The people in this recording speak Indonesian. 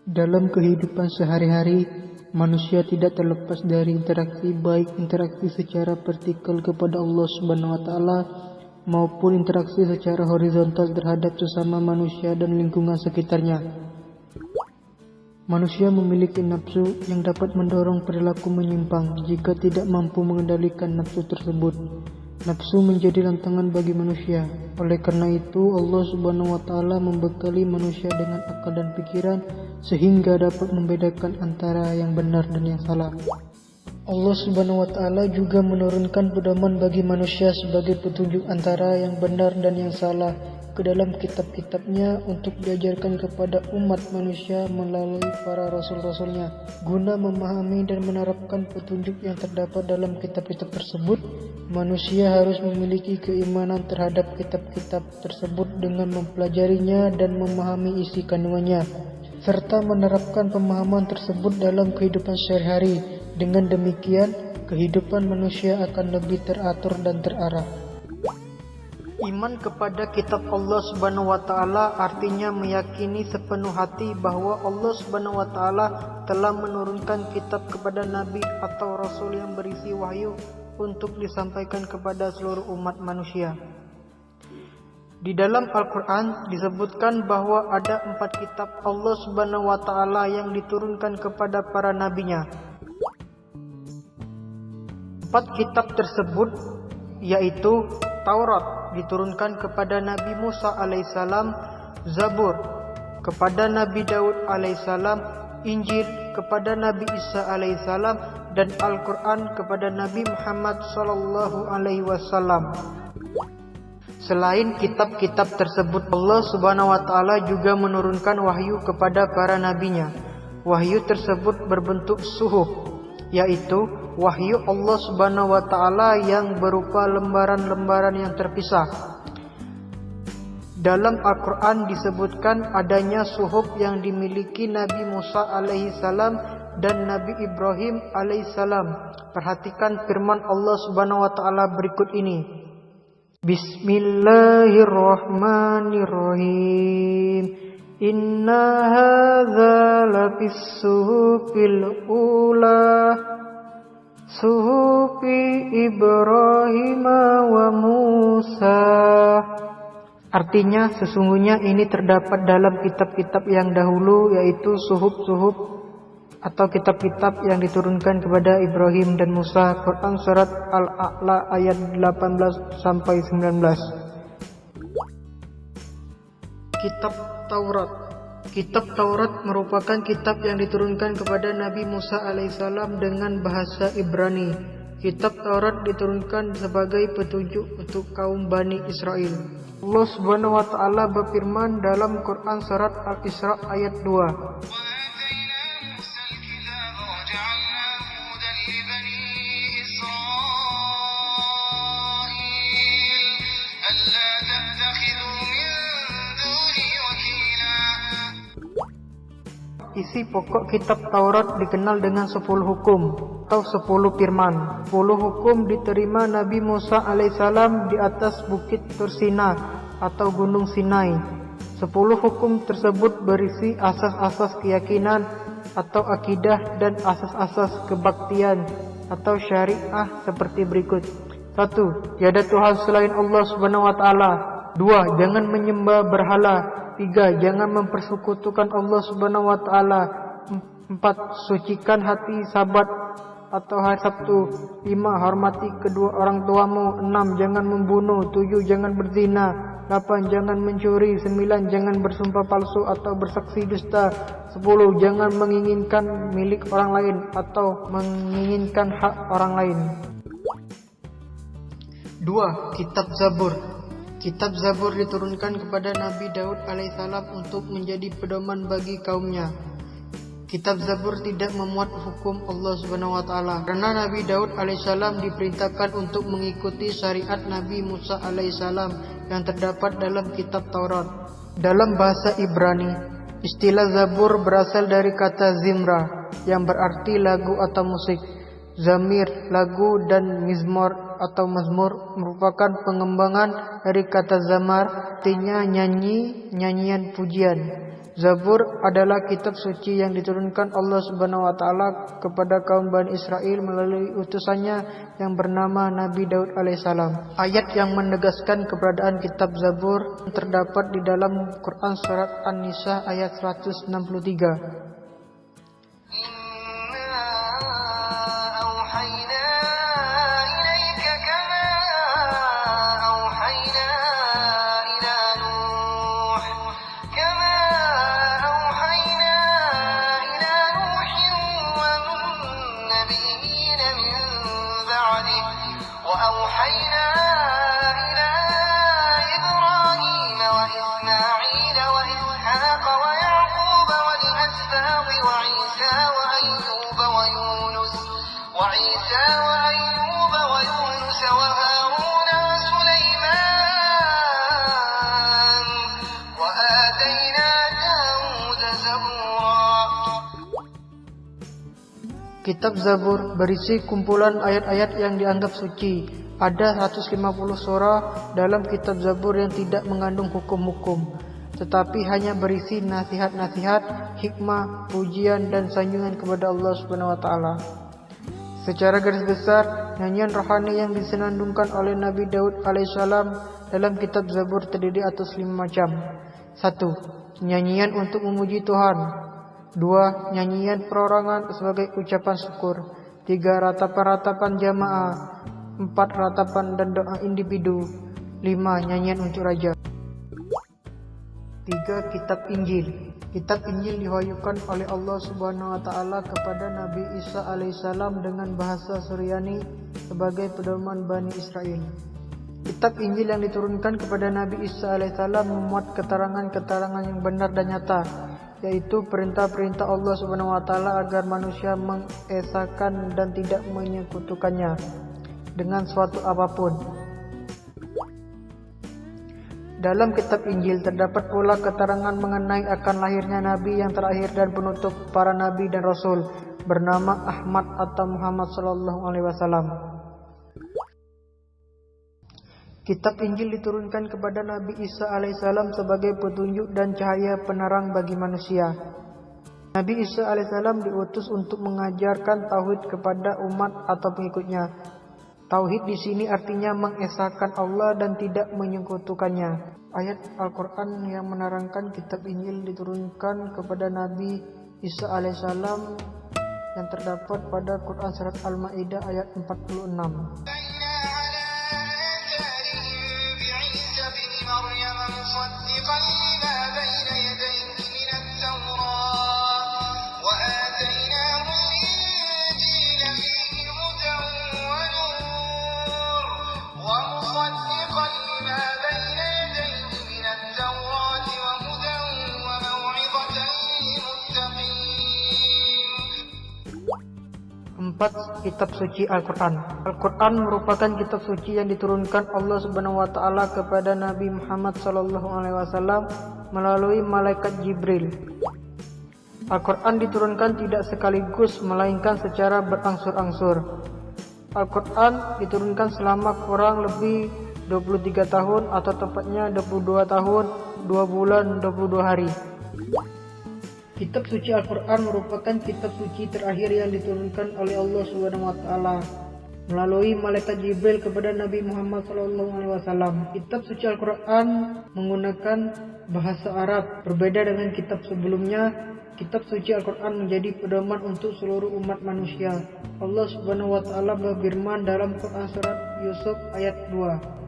Dalam kehidupan sehari-hari, manusia tidak terlepas dari interaksi, baik interaksi secara vertikal kepada Allah Subhanahu wa taala maupun interaksi secara horizontal terhadap sesama manusia dan lingkungan sekitarnya. Manusia memiliki nafsu yang dapat mendorong perilaku menyimpang jika tidak mampu mengendalikan nafsu tersebut. Nafsu menjadi rantangan bagi manusia. Oleh karena itu, Allah Subhanahu wa taala membekali manusia dengan akal dan pikiran sehingga dapat membedakan antara yang benar dan yang salah. Allah Subhanahu wa taala juga menurunkan pedoman bagi manusia sebagai petunjuk antara yang benar dan yang salah ke dalam kitab-kitabnya untuk diajarkan kepada umat manusia melalui para rasul-rasulnya. Guna memahami dan menerapkan petunjuk yang terdapat dalam kitab-kitab tersebut, manusia harus memiliki keimanan terhadap kitab-kitab tersebut dengan mempelajarinya dan memahami isi kandungannya, serta menerapkan pemahaman tersebut dalam kehidupan sehari-hari. Dengan demikian, kehidupan manusia akan lebih teratur dan terarah. Iman kepada kitab Allah Subhanahu wa taala artinya meyakini sepenuh hati bahwa Allah Subhanahu wa taala telah menurunkan kitab kepada nabi atau rasul yang berisi wahyu untuk disampaikan kepada seluruh umat manusia. Di dalam Al-Quran disebutkan bahwa ada 4 kitab Allah Subhanahu wa taala yang diturunkan kepada para nabinya. 4 kitab tersebut yaitu Taurat diturunkan kepada Nabi Musa alaihissalam, Zabur kepada Nabi Daud alaihissalam, Injil kepada Nabi Isa alaihissalam, dan Al-Quran kepada Nabi Muhammad sallallahu alaihi wasallam. Selain kitab-kitab tersebut, Allah Subhanahu wa taala juga menurunkan wahyu kepada para nabinya. Wahyu tersebut berbentuk suhuf, yaitu wahyu Allah Subhanahu wa taala yang berupa lembaran-lembaran yang terpisah. Dalam Al-Quran disebutkan adanya suhuf yang dimiliki Nabi Musa alaihissalam dan Nabi Ibrahim alaihissalam. Perhatikan firman Allah Subhanahu wa taala berikut ini. Bismillahirrahmanirrahim. Inna hadza lafis suhufil ula suhufi Ibrahim wa Musa. Artinya sesungguhnya ini terdapat dalam kitab-kitab yang dahulu, yaitu suhuf-suhuf atau kitab-kitab yang diturunkan kepada Ibrahim dan Musa. Quran surat Al-A'la ayat 18 sampai 19. Kitab Taurat. Kitab Taurat merupakan kitab yang diturunkan kepada Nabi Musa alaihissalam dengan bahasa Ibrani. Kitab Taurat diturunkan sebagai petunjuk untuk kaum Bani Israel. Allah Subhanahu wa taala berfirman dalam Quran surat Al-Isra ayat 2. Isi pokok kitab Taurat dikenal dengan 10 hukum atau 10 firman. 10 hukum diterima Nabi Musa alaihissalam di atas bukit Tursina atau Gunung Sinai. 10 hukum tersebut berisi asas-asas keyakinan atau akidah dan asas-asas kebaktian atau syariah seperti berikut. 1. Tiada Tuhan selain Allah Subhanahu wa taala. 2. Jangan menyembah berhala. 3. Jangan mempersekutukan Allah Subhanahu wa taala. 4. Sucikan hati Sabat atau hari Sabtu. 5. Hormati kedua orang tuamu. 6. Jangan membunuh. 7. Jangan berzina. 8. Jangan mencuri. 9. Jangan bersumpah palsu atau bersaksi dusta. 10. Jangan menginginkan milik orang lain atau menginginkan hak orang lain. 2. Kitab Zabur. Kitab Zabur diturunkan kepada Nabi Daud alaihissalam untuk menjadi pedoman bagi kaumnya. Kitab Zabur tidak memuat hukum Allah Subhanahu wa taala karena Nabi Daud alaihissalam diperintahkan untuk mengikuti syariat Nabi Musa alaihissalam yang terdapat dalam kitab Taurat. Dalam bahasa Ibrani, istilah Zabur berasal dari kata zimra yang berarti lagu atau musik. Zamir, lagu, dan mizmor atau mazmur merupakan pengembangan dari kata zamar, artinya nyanyi, nyanyian pujian. Zabur adalah kitab suci yang diturunkan Allah Subhanahu wa taala kepada kaum Bani Israel melalui utusannya yang bernama Nabi Daud alaihissalam. Ayat yang menegaskan keberadaan kitab Zabur terdapat di dalam Quran surat An-Nisa ayat 163. وأوحينا إلى إبراهيم وإسماعيل وإسحاق ويعقوب والأسباط وعيسى وأيوب ويونس وهارون وسليمان وآتينا داود زبورا. Kitab Zabur berisi kumpulan ayat-ayat yang dianggap suci. Ada 150 surah dalam kitab Zabur yang tidak mengandung hukum-hukum, tetapi hanya berisi nasihat-nasihat, hikmah, pujian, dan sanjungan kepada Allah Subhanahu wa taala. Secara garis besar, nyanyian rohani yang disenandungkan oleh Nabi Daud alaihissalam dalam kitab Zabur terdiri atas 5 macam. 1. Nyanyian untuk memuji Tuhan. 2. Nyanyian perorangan sebagai ucapan syukur. 3. Ratapan-ratapan jamaah. 4. Ratapan dan doa individu. 5. Nyanyian untuk raja. 3. Kitab Injil. Kitab Injil diwahyukan oleh Allah Subhanahu wa taala kepada Nabi Isa alaihissalam dengan bahasa Suryani sebagai pedoman Bani Israel. Kitab Injil yang diturunkan kepada Nabi Isa alaihissalam memuat keterangan-keterangan yang benar dan nyata, yaitu perintah-perintah Allah Subhanahu wa taala agar manusia mengesahkan dan tidak menyekutukannya dengan suatu apapun. Dalam kitab Injil terdapat pula keterangan mengenai akan lahirnya nabi yang terakhir dan penutup para nabi dan rasul bernama Ahmad atau Muhammad sallallahu alaihi wasallam. Kitab Injil diturunkan kepada Nabi Isa alaihissalam sebagai petunjuk dan cahaya penerang bagi manusia. Nabi Isa alaihissalam diutus untuk mengajarkan tauhid kepada umat atau pengikutnya. Tauhid di sini artinya mengesahkan Allah dan tidak menyekutukannya. Ayat Al-Quran yang menerangkan kitab Injil diturunkan kepada Nabi Isa alaihissalam yang terdapat pada Quran surat Al-Maidah ayat 46. Kitab suci Al-Quran. Al-Quran merupakan kitab suci yang diturunkan Allah Subhanahu wa taala kepada Nabi Muhammad sallallahu alaihi wasallam melalui malaikat Jibril. Al-Quran diturunkan tidak sekaligus melainkan secara berangsur-angsur. Al-Quran diturunkan selama kurang lebih 23 tahun atau tepatnya 22 tahun, 2 bulan, 22 hari. Kitab suci Al-Quran merupakan kitab suci terakhir yang diturunkan oleh Allah Subhanahu wa taala melalui malaikat Jibril kepada Nabi Muhammad SAW. Kitab suci Al-Quran menggunakan bahasa Arab. Berbeda dengan kitab sebelumnya, kitab suci Al-Quran menjadi pedoman untuk seluruh umat manusia. Allah Subhanahu wa taala berfirman dalam Quran surat Yusuf ayat 2.